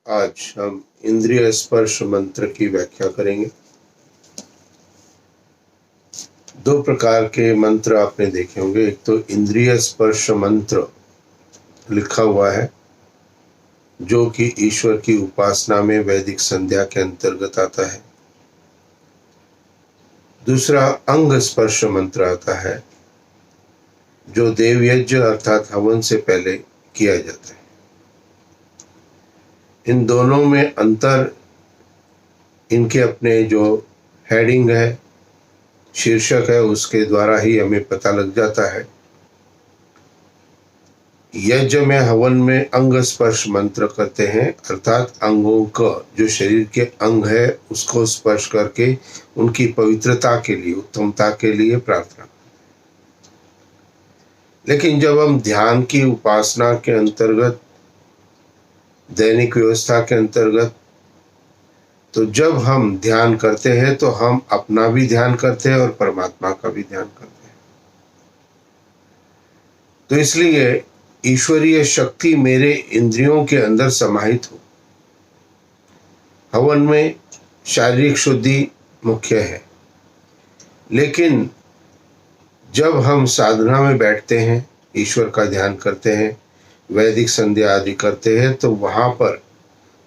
आज हम इंद्रिय स्पर्श मंत्र की व्याख्या करेंगे। दो प्रकार के मंत्र आपने देखे होंगे। एक तो इंद्रिय स्पर्श मंत्र लिखा हुआ है जो कि ईश्वर की उपासना में वैदिक संध्या के अंतर्गत आता है। दूसरा अंग स्पर्श मंत्र आता है जो देव यज्ञ अर्थात हवन से पहले किया जाता है। इन दोनों में अंतर इनके अपने जो हेडिंग है, शीर्षक है, उसके द्वारा ही हमें पता लग जाता है। यज्ञ में हवन में अंग स्पर्श मंत्र करते हैं अर्थात अंगों का जो शरीर के अंग है उसको स्पर्श करके उनकी पवित्रता के लिए, उत्तमता के लिए प्रार्थना। लेकिन जब हम ध्यान की उपासना के अंतर्गत, दैनिक व्यवस्था के अंतर्गत, तो जब हम ध्यान करते हैं तो हम अपना भी ध्यान करते हैं और परमात्मा का भी ध्यान करते हैं। तो इसलिए ईश्वरीय शक्ति मेरे इंद्रियों के अंदर समाहित हो। हवन में शारीरिक शुद्धि मुख्य है, लेकिन जब हम साधना में बैठते हैं, ईश्वर का ध्यान करते हैं, वैदिक संध्या आदि करते हैं, तो वहां पर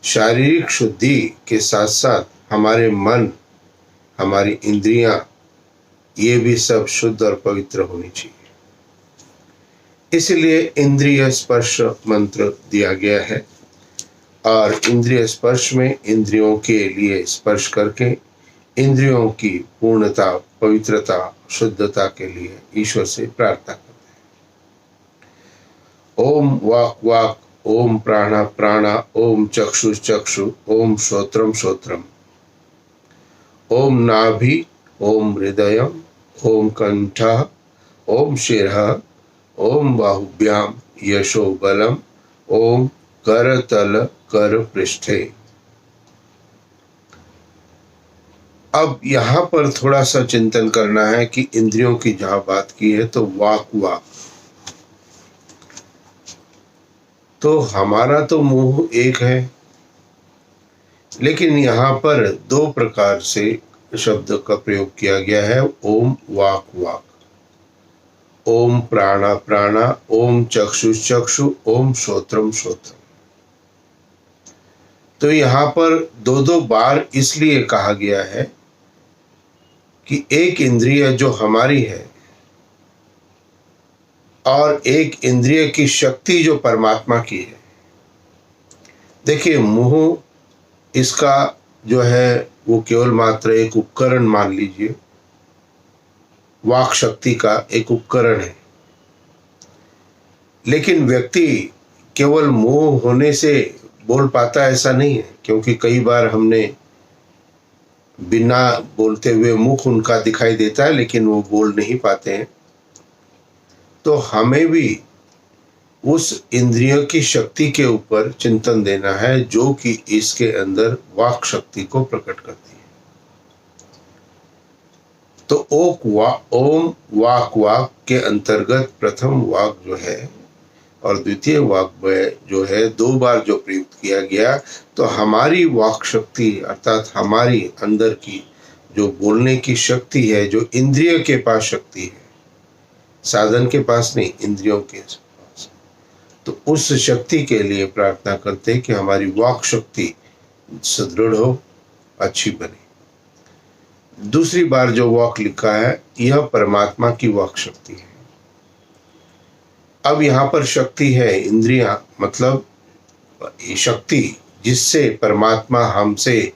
शारीरिक शुद्धि के साथ साथ हमारे मन, हमारी इंद्रियां, ये भी सब शुद्ध और पवित्र होनी चाहिए। इसलिए इंद्रिय स्पर्श मंत्र दिया गया है और इंद्रिय स्पर्श में इंद्रियों के लिए स्पर्श करके इंद्रियों की पूर्णता, पवित्रता, शुद्धता के लिए ईश्वर से प्रार्थना करते हैं। ओम वाक वाक, ओम प्राणा प्राणा, ओम चक्षु चक्षु, ओम श्रोत्रम श्रोत्रम, ओम नाभि, ओम हृदयम, ओम कंठः, ओम शिरः, ओम बाहुभ्याम यशो बलम, ओम करतल कर पृष्ठे। अब यहां पर थोड़ा सा चिंतन करना है कि इंद्रियों की जहां बात की है तो वाक वाक, तो हमारा तो मुंह एक है, लेकिन यहां पर दो प्रकार से शब्द का प्रयोग किया गया है। ओम वाक वाक, ओम प्राणा प्राणा, ओम चक्षु चक्षु, ओम श्रोत्रम श्रोत्रम। तो यहां पर दो दो बार इसलिए कहा गया है कि एक इंद्रिय जो हमारी है और एक इंद्रिय की शक्ति जो परमात्मा की है। देखिए, मुंह इसका जो है वो केवल मात्र एक उपकरण मान लीजिए, वाक शक्ति का एक उपकरण है। लेकिन व्यक्ति केवल मुंह होने से बोल पाता ऐसा नहीं है, क्योंकि कई बार हमने बिना बोलते हुए मुख उनका दिखाई देता है लेकिन वो बोल नहीं पाते हैं। तो हमें भी उस इंद्रिय की शक्ति के ऊपर चिंतन देना है जो कि इसके अंदर वाक शक्ति को प्रकट करती है। तो ओम वाक वाक के अंतर्गत प्रथम वाक जो है और द्वितीय वाक जो है दो बार जो प्रयुक्त किया गया, तो हमारी वाक शक्ति अर्थात हमारी अंदर की जो बोलने की शक्ति है, जो इंद्रिय के पास शक्ति है, साधन के पास नहीं, इंद्रियों के पास, तो उस शक्ति के लिए प्रार्थना करते हैं कि हमारी वाक शक्ति सुदृढ़ हो, अच्छी बने। दूसरी बार जो वाक लिखा है यह परमात्मा की वाक शक्ति है। अब यहाँ पर शक्ति है, इंद्रियां मतलब शक्ति जिससे परमात्मा हमसे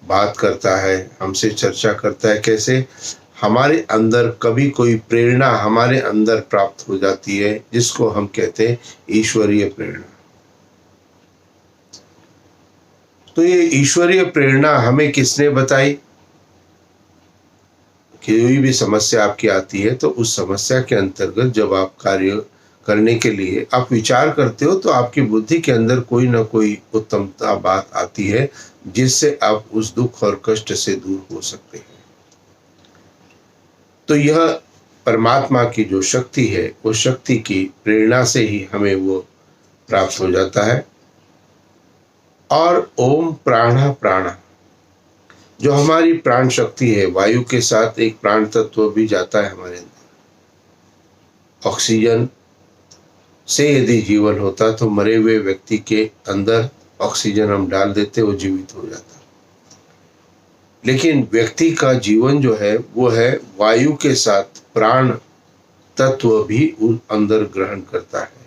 बात करता है, हमसे चर्चा करता है। कैसे? हमारे अंदर कभी कोई प्रेरणा हमारे अंदर प्राप्त हो जाती है जिसको हम कहते हैं ईश्वरीय प्रेरणा। तो ये ईश्वरीय प्रेरणा हमें किसने बताई? कोई भी समस्या आपकी आती है तो उस समस्या के अंतर्गत जब आप कार्य करने के लिए आप विचार करते हो तो आपकी बुद्धि के अंदर कोई ना कोई उत्तमता बात आती है जिससे आप उस दुख और कष्ट से दूर हो सकते हैं। तो यह परमात्मा की जो शक्ति है, वो शक्ति की प्रेरणा से ही हमें वो प्राप्त हो जाता है। और ओम प्राणा प्राणा, जो हमारी प्राण शक्ति है, वायु के साथ एक प्राण तत्व भी जाता है हमारे अंदर। ऑक्सीजन से यदि जीवन होता तो मरे हुए व्यक्ति के अंदर ऑक्सीजन हम डाल देते, वो जीवित हो जाता। लेकिन व्यक्ति का जीवन जो है वो है वायु के साथ प्राण तत्व भी अंदर ग्रहण करता है।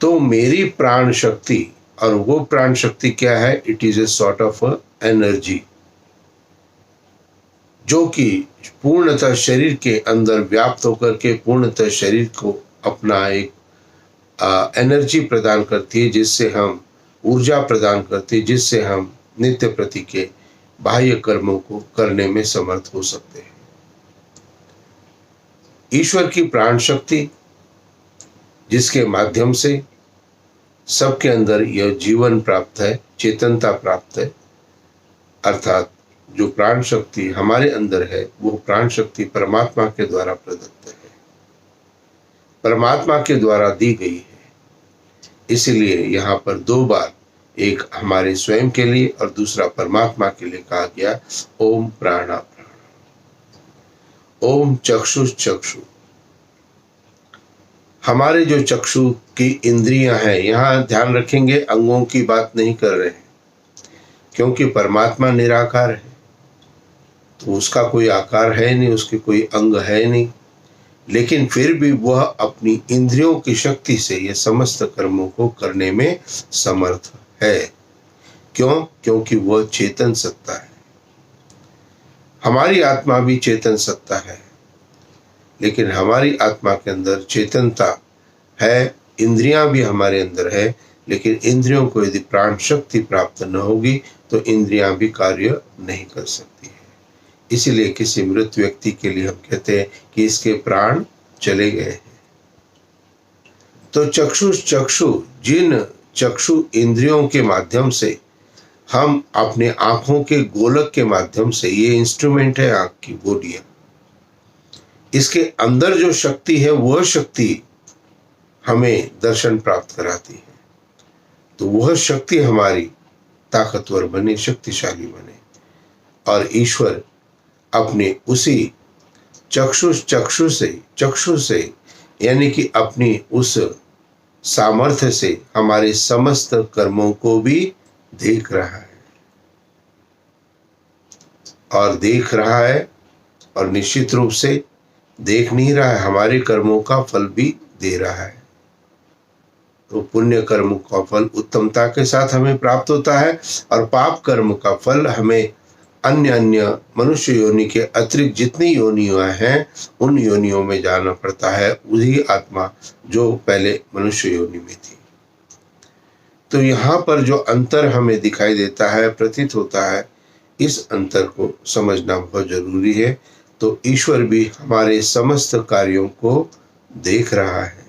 तो मेरी प्राण शक्ति, और वो प्राण शक्ति क्या है? It is a sort of energy जो कि पूर्णतः शरीर के अंदर व्याप्त होकर के पूर्णतः शरीर को अपना एक एनर्जी प्रदान करती है, जिससे हम ऊर्जा प्रदान करती है, जिससे हम नित्य प्रति के बाह्य कर्मों को करने में समर्थ हो सकते हैं। ईश्वर की प्राण शक्ति जिसके माध्यम से सबके अंदर यह जीवन प्राप्त है, चेतनता प्राप्त है, अर्थात जो प्राण शक्ति हमारे अंदर है वो प्राण शक्ति परमात्मा के द्वारा प्रदत्त है, परमात्मा के द्वारा दी गई है। इसलिए यहाँ पर दो बार, एक हमारे स्वयं के लिए और दूसरा परमात्मा के लिए कहा गया ओम प्राणा प्राण। ओम चक्षु चक्षु, हमारे जो चक्षु की इंद्रियां हैं, यहाँ ध्यान रखेंगे अंगों की बात नहीं कर रहे हैं, क्योंकि परमात्मा निराकार है तो उसका कोई आकार है नहीं, उसके कोई अंग है नहीं, लेकिन फिर भी वह अपनी इंद्रियों की शक्ति से ये समस्त कर्मों को करने में समर्थ है। क्यों? क्योंकि वह चेतन सत्ता है। हमारी आत्मा भी चेतन सत्ता है, लेकिन हमारी आत्मा के अंदर चेतनता है, इंद्रियां भी हमारे अंदर है, लेकिन इंद्रियों को यदि प्राण शक्ति प्राप्त न होगी तो इंद्रियां भी कार्य नहीं कर सकती है। इसीलिए किसी मृत व्यक्ति के लिए हम कहते हैं कि इसके प्राण चले गए हैं। तो चक्षु, जिन चक्षु इंद्रियों के माध्यम से हम अपने आंखों के गोलक के माध्यम से, ये इंस्ट्रूमेंट है आंख की गोलियां, इसके अंदर जो शक्ति है वह शक्ति हमें दर्शन प्राप्त कराती है। तो वह शक्ति हमारी ताकतवर बने, शक्तिशाली बने, और ईश्वर अपने उसी चक्षु से यानी कि अपनी उस सामर्थ्य से हमारे समस्त कर्मों को भी देख रहा है, और निश्चित रूप से देख नहीं रहा है, हमारे कर्मों का फल भी दे रहा है। तो पुण्य कर्म का फल उत्तमता के साथ हमें प्राप्त होता है, और पाप कर्म का फल हमें अन्य मनुष्य योनि के अतिरिक्त जितनी योनियां हैं उन योनियों में जाना पड़ता है, वही आत्मा जो पहले मनुष्य योनि में थी। तो यहाँ पर जो अंतर हमें दिखाई देता है, प्रतीत होता है, इस अंतर को समझना बहुत जरूरी है। तो ईश्वर भी हमारे समस्त कार्यों को देख रहा है,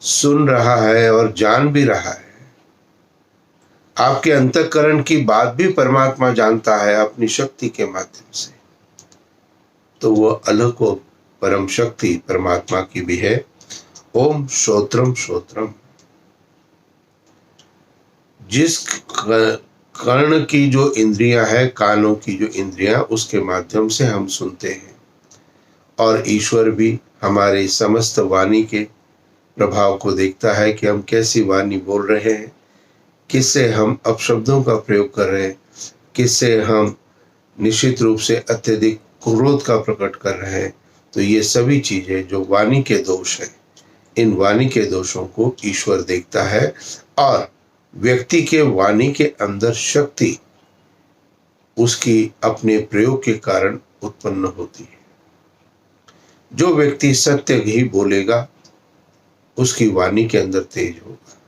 सुन रहा है और जान भी रहा है। आपके अंतःकरण की बात भी परमात्मा जानता है अपनी शक्ति के माध्यम से। तो वह अलग को परम शक्ति परमात्मा की भी है। ओम श्रोत्रम श्रोत्रम, जिस कर्ण की जो इंद्रियां है, कानों की जो इंद्रियां, उसके माध्यम से हम सुनते हैं, और ईश्वर भी हमारे समस्त वाणी के प्रभाव को देखता है कि हम कैसी वाणी बोल रहे हैं, किससे हम अपशब्दों का प्रयोग कर रहे हैं, किससे हम निश्चित रूप से अत्यधिक क्रोध का प्रकट कर रहे हैं। तो ये सभी चीजें जो वाणी के दोष हैं, इन वाणी के दोषों को ईश्वर देखता है, और व्यक्ति के वाणी के अंदर शक्ति उसकी अपने प्रयोग के कारण उत्पन्न होती है। जो व्यक्ति सत्य ही बोलेगा उसकी वाणी के अंदर तेज होगा।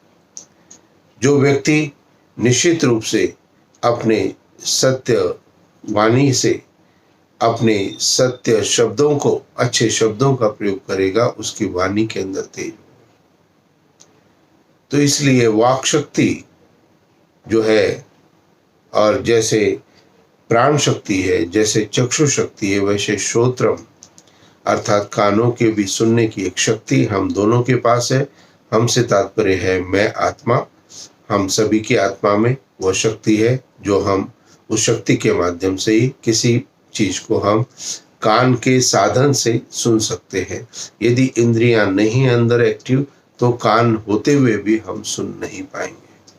जो व्यक्ति निश्चित रूप से अपने सत्य वाणी से अपने सत्य शब्दों को, अच्छे शब्दों का प्रयोग करेगा, उसकी वाणी के अंदर तेज होगा। तो इसलिए वाक शक्ति जो है, और जैसे प्राण शक्ति है, जैसे चक्षु शक्ति है, वैसे श्रोत्रम अर्थात कानों के भी सुनने की एक शक्ति हम दोनों के पास है, हमसे तात्पर्य है मैं आत्मा, हम सभी की आत्मा में वह शक्ति है जो हम उस शक्ति के माध्यम से ही किसी चीज को हम कान के साधन से सुन सकते हैं। यदि इंद्रियां नहीं अंदर एक्टिव तो कान होते हुए भी हम सुन नहीं पाएंगे।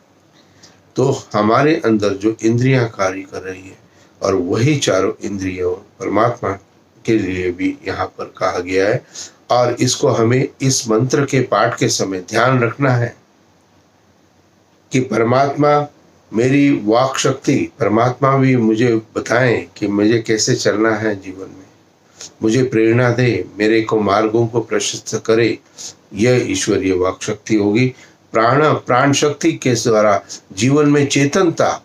तो हमारे अंदर जो इंद्रियां कार्य कर रही है और वही चारों इंद्रियों परमात्मा के लिए भी यहाँ पर कहा गया है, और इसको हमें इस मंत्र के पाठ के समय ध्यान रखना है कि परमात्मा मेरी वाक शक्ति, परमात्मा भी मुझे बताएं कि मुझे कैसे चलना है जीवन में, मुझे प्रेरणा दे, मेरे को मार्गों को प्रशस्त करे। यह ईश्वरीय वाक शक्ति होगी। प्राण शक्ति के द्वारा जीवन में चेतनता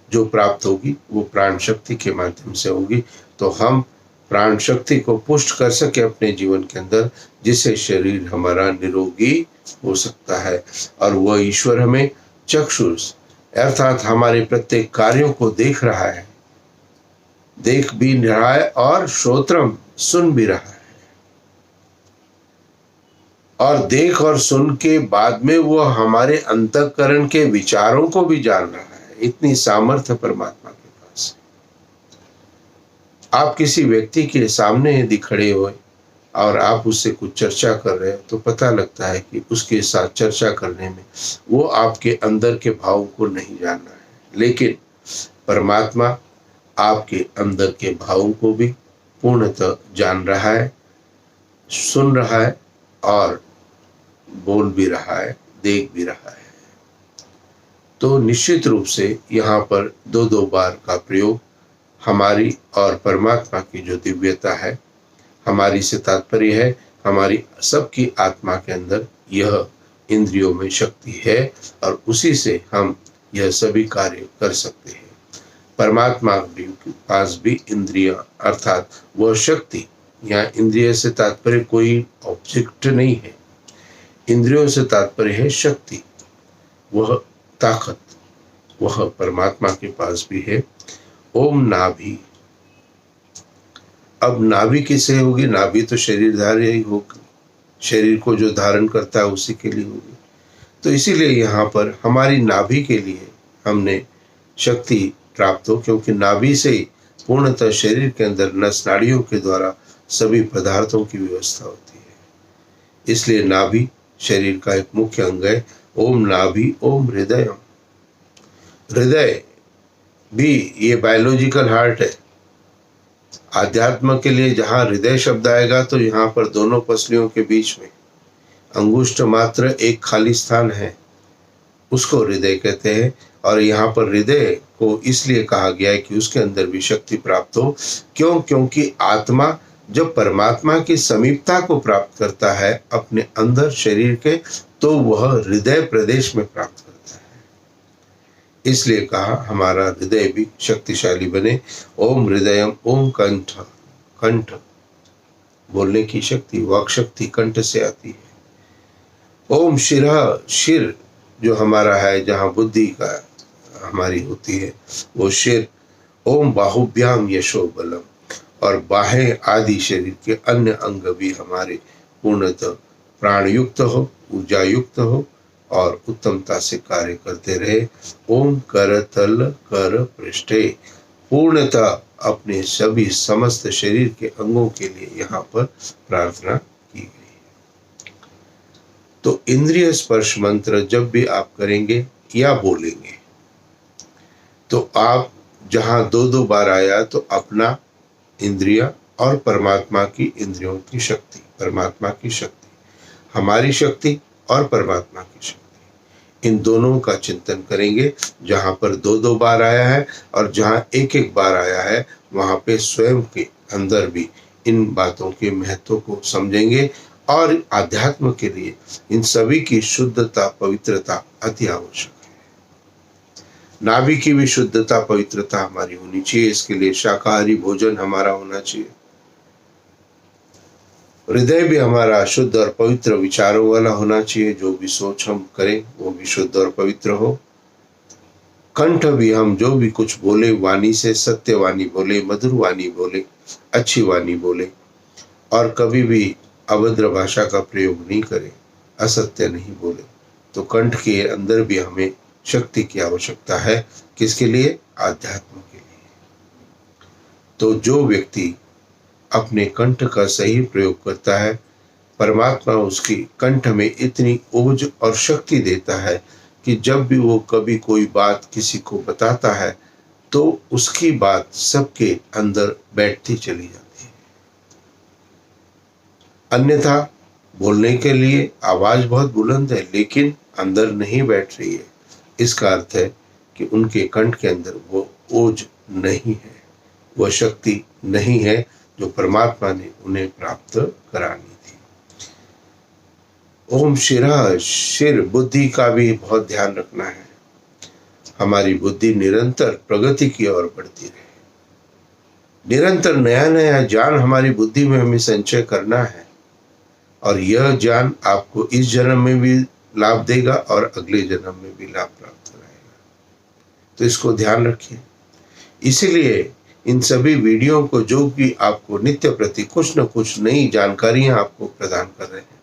जो प्राप्त होगी वो प्राण शक्ति के माध्यम से होगी। तो हम प्राण शक्ति को पुष्ट कर सके अपने जीवन के अंदर, जिससे शरीर हमारा निरोगी हो सकता है। और वह ईश्वर हमें चक्षुष अर्थात हमारे प्रत्येक कार्यों को देख रहा है, देख भी रहा है, और श्रोत्रम सुन भी रहा है। और देख और सुन के बाद में वो हमारे अंतःकरण के विचारों को भी जान रहा है। इतनी सामर्थ्य परमात्मा के पास है। आप किसी व्यक्ति के सामने यदि खड़े हो और आप उससे कुछ चर्चा कर रहे हो तो पता लगता है कि उसके साथ चर्चा करने में वो आपके अंदर के भावों को नहीं जान रहा है, लेकिन परमात्मा आपके अंदर के भावों को भी पूर्णतः जान रहा है, सुन रहा है और बोल भी रहा है, देख भी रहा है। तो निश्चित रूप से यहाँ पर दो बार का प्रयोग हमारी और परमात्मा की जो दिव्यता है, हमारी से तात्पर्य है हमारी सबकी आत्मा के अंदर यह इंद्रियों में शक्ति है और उसी से हम यह सभी कार्य कर सकते हैं। परमात्मा के पास भी इंद्रिया अर्थात वह शक्ति, यहाँ इंद्रिय से तात्पर्य कोई ऑब्जेक्ट नहीं है, इंद्रियों से तात्पर्य है शक्ति, वह ताकत, वह परमात्मा के पास भी है। ओम नाभि, अब नाभि किसे होगी? नाभि तो शरीरधारी ही होगी, शरीर को जो धारण करता है उसी के लिए होगी। तो इसीलिए यहाँ पर हमारी नाभि के लिए हमने शक्ति प्राप्त हो, क्योंकि नाभि से पूर्णतः शरीर के अंदर नस नाड़ियों के द्वारा सभी पदार्थों की व्यवस्था होती है। इसलिए नाभि शरीर का एक मुख्य अंग है। ओम नाभि ओम हृदय, हृदय भी ये बायोलॉजिकल हार्ट है। आध्यात्म के लिए जहाँ हृदय शब्द आएगा तो यहाँ पर दोनों पसलियों के बीच में अंगुष्ठ मात्र एक खाली स्थान है, उसको हृदय कहते हैं। और यहाँ पर हृदय को इसलिए कहा गया है कि उसके अंदर भी शक्ति प्राप्त हो। क्यों? क्योंकि आत्मा जब परमात्मा की समीपता को प्राप्त करता है अपने अंदर शरीर के, तो वह हृदय प्रदेश में प्राप्त करता है। इसलिए कहा हमारा हृदय भी शक्तिशाली बने। ओम हृदयम, ओम कंठ, कंठ बोलने की शक्ति, वाक शक्ति कंठ से आती है। ओम शिरः, शिर जो हमारा है, जहाँ बुद्धि का हमारी होती है वो शिर। ओम बाहुभ्याम यशो बलम, और बाहें आदि शरीर के अन्य अंग भी हमारे पूर्णतः प्राण युक्त हो, ऊर्जा युक्त हो और उत्तमता से कार्य करते रहे। ओम करतल कर पृष्ठे, पूर्णतः अपने सभी समस्त शरीर के अंगों के लिए यहाँ पर प्रार्थना की गई। तो इंद्रिय स्पर्श मंत्र जब भी आप करेंगे या बोलेंगे तो आप जहाँ दो बार आया तो अपना इंद्रिया और परमात्मा की इंद्रियों की शक्ति, परमात्मा की शक्ति, हमारी शक्ति और परमात्मा की शक्ति, इन दोनों का चिंतन करेंगे। जहाँ पर दो बार आया है और जहाँ एक बार आया है वहाँ पे स्वयं के अंदर भी इन बातों के महत्व को समझेंगे। और आध्यात्म के लिए इन सभी की शुद्धता, पवित्रता अति आवश्यक है। नाभि की भी शुद्धता, पवित्रता हमारी होनी चाहिए। इसके लिए शाकाहारी भोजन हमारा होना चाहिए। हृदय भी हमारा शुद्ध और पवित्र विचारों वाला होना चाहिए। जो भी सोच हम करें वो भी शुद्ध और पवित्र हो। कंठ भी हम जो भी कुछ बोले वाणी से सत्य वाणी बोले, मधुर वाणी बोले, अच्छी वाणी बोले और कभी भी अभद्र भाषा का प्रयोग नहीं करें, असत्य नहीं बोले। तो कंठ के अंदर भी हमें शक्ति की आवश्यकता है। किसके लिए? आध्यात्म के लिए। तो जो व्यक्ति अपने कंठ का सही प्रयोग करता है, परमात्मा उसकी कंठ में इतनी ओज और शक्ति देता है कि जब भी वो कभी कोई बात किसी को बताता है तो उसकी बात सबके अंदर बैठती चली जाती है। अन्यथा बोलने के लिए आवाज बहुत बुलंद है लेकिन अंदर नहीं बैठ रही है। इसका अर्थ है कि उनके कंठ के अंदर वो ओज नहीं है, वह शक्ति नहीं है जो परमात्मा ने उन्हें प्राप्त करानी थी। ओम शिरः, शिर बुद्धि का भी बहुत ध्यान रखना है। हमारी बुद्धि निरंतर प्रगति की ओर बढ़ती रहे। निरंतर नया नया ज्ञान हमारी बुद्धि में हमें संचय करना है और यह ज्ञान आपको इस जन्म में भी लाभ देगा और अगले जन्म में भी लाभ प्राप्त कराएगा। तो इसको ध्यान रखिए। इसीलिए इन सभी वीडियो को जो भी आपको नित्य प्रति कुछ न कुछ नई जानकारियां आपको प्रदान कर रहे हैं,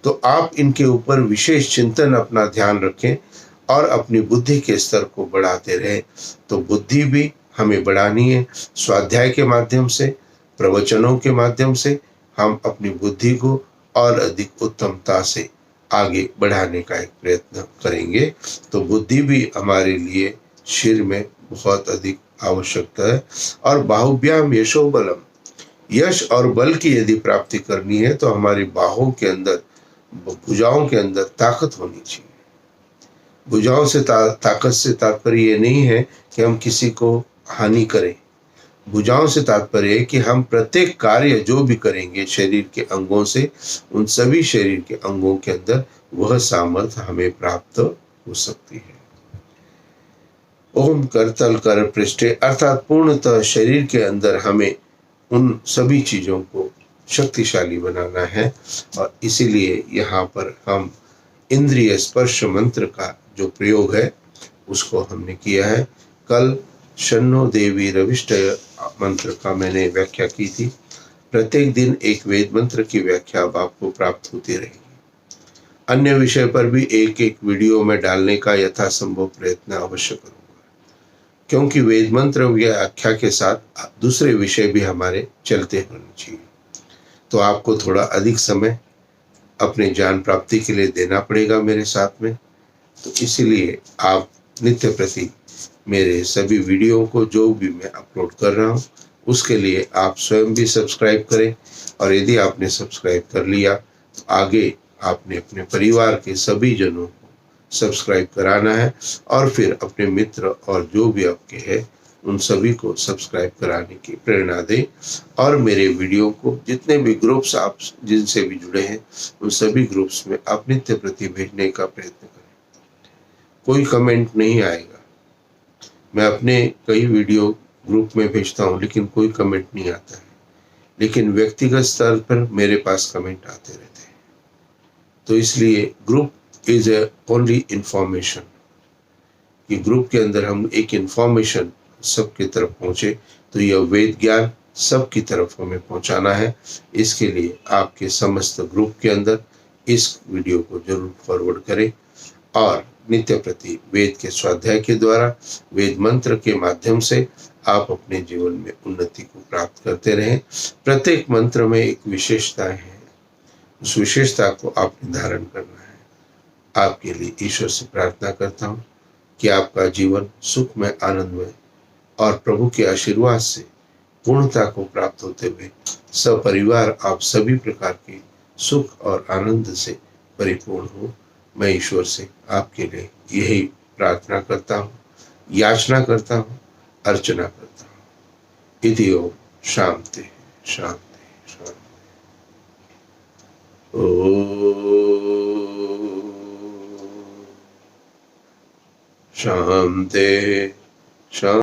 तो आप इनके ऊपर विशेष चिंतन, अपना ध्यान रखें और अपनी बुद्धि के स्तर को बढ़ाते रहें। तो बुद्धि भी हमें बढ़ानी है। स्वाध्याय के माध्यम से, प्रवचनों के माध्यम से हम अपनी बुद्धि को और अधिक उत्तमता से आगे बढ़ाने का एक प्रयत्न करेंगे। तो बुद्धि भी हमारे लिए शिर में बहुत अधिक आवश्यकता है। और बाहुभ्याम यशो बलम, यश और बल की यदि प्राप्ति करनी है तो हमारी बाहों के अंदर, भुजाओं के अंदर ताकत होनी चाहिए। भुजाओं से ताकत से तात्पर्य ये नहीं है कि हम किसी को हानि करें। भुजाओं से तात्पर्य है कि हम प्रत्येक कार्य जो भी करेंगे शरीर के अंगों से, उन सभी शरीर के अंगों के अंदर वह सामर्थ्य हमें प्राप्त हो सकती है। ओम करतल कर पृष्ठे, अर्थात पूर्णतः शरीर के अंदर हमें उन सभी चीजों को शक्तिशाली बनाना है। और इसीलिए यहाँ पर हम इंद्रिय स्पर्श मंत्र का जो प्रयोग है उसको हमने किया है। कल शन्नो देवी रविष्टय मंत्र का मैंने व्याख्या की थी। प्रत्येक दिन एक वेद मंत्र की व्याख्या अब आपको प्राप्त होती रहेगी। अन्य विषय पर भी एक एक वीडियो में डालने का यथासंभव प्रयत्न अवश्य करूंगा, क्योंकि वेद मंत्र व्याख्या के साथ दूसरे विषय भी हमारे चलते होने चाहिए। तो आपको थोड़ा अधिक समय अपने ज्ञान प्राप्ति के लिए देना पड़ेगा मेरे साथ में। तो इसीलिए आप नित्य प्रति मेरे सभी वीडियो को जो भी मैं अपलोड कर रहा हूँ उसके लिए आप स्वयं भी सब्सक्राइब करें। और यदि आपने सब्सक्राइब कर लिया तो आगे आपने अपने परिवार के सभी जनों को सब्सक्राइब कराना है और फिर अपने मित्र और जो भी आपके हैं उन सभी को सब्सक्राइब कराने की प्रेरणा दें। और मेरे वीडियो को जितने भी ग्रुप्स आप जिनसे भी जुड़े हैं उन सभी ग्रुप्स में आप नित्य प्रति भेजने का प्रयत्न करें। कोई कमेंट नहीं आएगा। मैं अपने कई वीडियो ग्रुप में भेजता हूँ लेकिन कोई कमेंट नहीं आता है, लेकिन व्यक्तिगत स्तर पर मेरे पास कमेंट आते रहते हैं। तो इसलिए group is A only information, कि ग्रुप के अंदर हम एक इंफॉर्मेशन सबकी तरफ पहुंचे। तो यह वेद ज्ञान सबकी तरफ हमें पहुंचाना है। इसके लिए आपके समस्त ग्रुप के अंदर इस वीडियो को जरूर फॉरवर्ड करें और नित्य प्रति वेद के स्वाध्याय के द्वारा, वेद मंत्र के माध्यम से आप अपने जीवन में उन्नति को प्राप्त करते रहें। प्रत्येक मंत्र में एक विशेषता है, उस विशेषता को आपने धारण करना है। आपके लिए ईश्वर से प्रार्थना करता हूँ कि आपका जीवन सुखमय, आनंदमय और प्रभु के आशीर्वाद से पूर्णता को प्राप्त होते हुए सपरिवार आप सभी प्रकार के सुख और आनंद से परिपूर्ण हो। मैं ईश्वर से आपके लिए यही प्रार्थना करता हूँ, याचना करता हूँ, अर्चना करता हूँ। इति ओम शांति शांति शांति। शांति शांति।